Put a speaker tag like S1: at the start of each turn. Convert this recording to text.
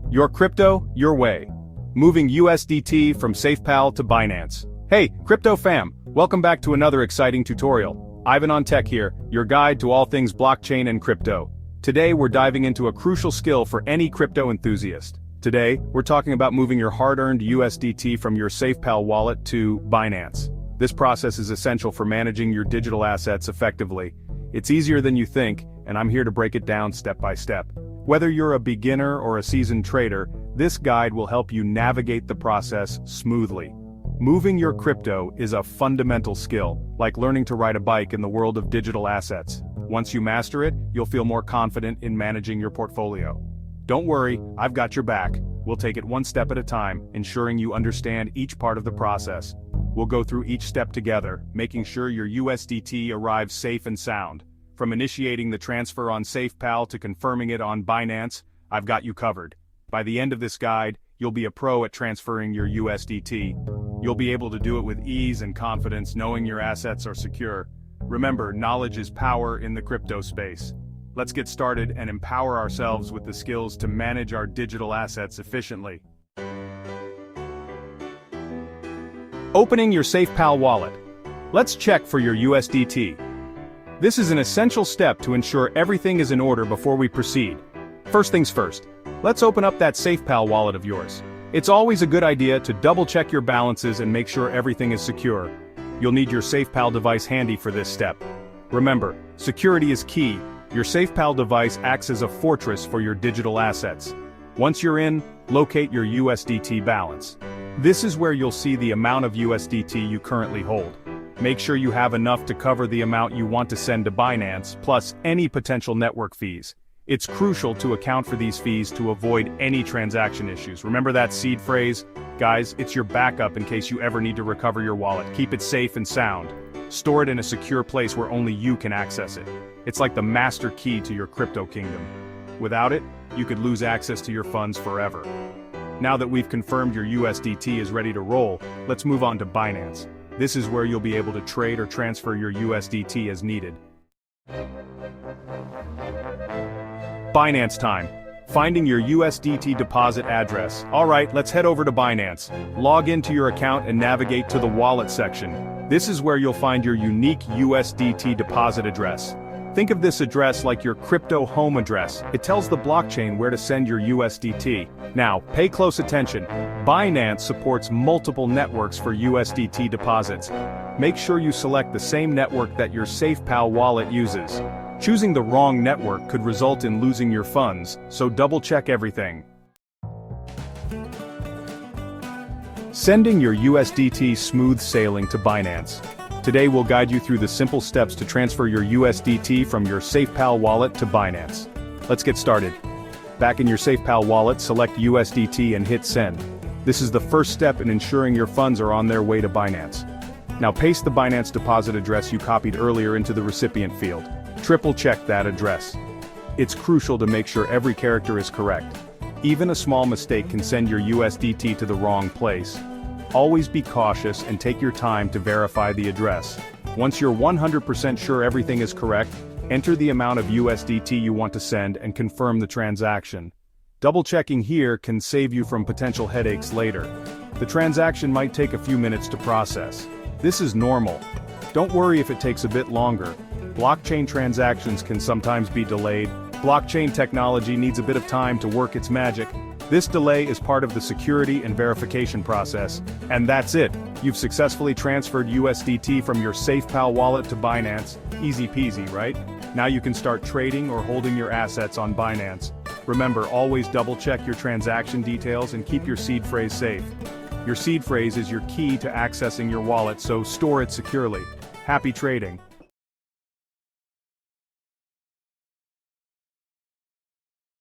S1: Your crypto, your way. Moving USDT from SafePal to Binance. Hey, crypto fam, welcome back to another exciting tutorial. Ivan on Tech here, your guide to all things blockchain and crypto. Today we're diving into a crucial skill for any crypto enthusiast. Today, we're talking about moving your hard-earned USDT from your SafePal wallet to Binance. This process is essential for managing your digital assets effectively. It's easier than you think, and I'm here to break it down step by step. Whether you're a beginner or a seasoned trader, this guide will help you navigate the process smoothly. Moving your crypto is a fundamental skill, like learning to ride a bike in the world of digital assets. Once you master it, you'll feel more confident in managing your portfolio. Don't worry, I've got your back. We'll take it one step at a time, ensuring you understand each part of the process. We'll go through each step together, making sure your USDT arrives safe and sound. From initiating the transfer on SafePal to confirming it on Binance, I've got you covered. By the end of this guide, you'll be a pro at transferring your USDT. You'll be able to do it with ease and confidence, knowing your assets are secure. Remember, knowledge is power in the crypto space. Let's get started and empower ourselves with the skills to manage our digital assets efficiently. Opening your SafePal wallet. Let's check for your USDT. This is an essential step to ensure everything is in order before we proceed. First things first, let's open up that SafePal wallet of yours. It's always a good idea to double-check your balances and make sure everything is secure. You'll need your SafePal device handy for this step. Remember, security is key. Your SafePal device acts as a fortress for your digital assets. Once you're in, locate your USDT balance. This is where you'll see the amount of USDT you currently hold. Make sure you have enough to cover the amount you want to send to Binance, plus any potential network fees. It's crucial to account for these fees to avoid any transaction issues. Remember that seed phrase? Guys, it's your backup in case you ever need to recover your wallet. Keep it safe and sound. Store it in a secure place where only you can access it. It's like the master key to your crypto kingdom. Without it, you could lose access to your funds forever. Now that we've confirmed your USDT is ready to roll, let's move on to Binance. This is where you'll be able to trade or transfer your USDT as needed. Binance time. Finding your USDT deposit address. Alright, let's head over to Binance. Log into your account and navigate to the wallet section. This is where you'll find your unique USDT deposit address. Think of this address like your crypto home address. It tells the blockchain where to send your USDT. Now, pay close attention. Binance supports multiple networks for USDT deposits. Make sure you select the same network that your SafePal wallet uses. Choosing the wrong network could result in losing your funds, so double-check everything. Sending your USDT smooth sailing to Binance. Today we'll guide you through the simple steps to transfer your USDT from your SafePal wallet to Binance. Let's get started. Back in your SafePal wallet, select USDT and hit send. This is the first step in ensuring your funds are on their way to Binance. Now paste the Binance deposit address you copied earlier into the recipient field. Triple check that address. It's crucial to make sure every character is correct. Even a small mistake can send your USDT to the wrong place. Always be cautious and take your time to verify the address. Once you're 100% sure everything is correct, enter the amount of USDT you want to send and confirm the transaction. Double-checking here can save you from potential headaches later. The transaction might take a few minutes to process. This is normal. Don't worry if it takes a bit longer. Blockchain transactions can sometimes be delayed. Blockchain technology needs a bit of time to work its magic. This delay is part of the security and verification process, and that's it. You've successfully transferred USDT from your SafePal wallet to Binance. Easy peasy, right? Now you can start trading or holding your assets on Binance. Remember, always double-check your transaction details and keep your seed phrase safe. Your seed phrase is your key to accessing your wallet, so store it securely. Happy trading.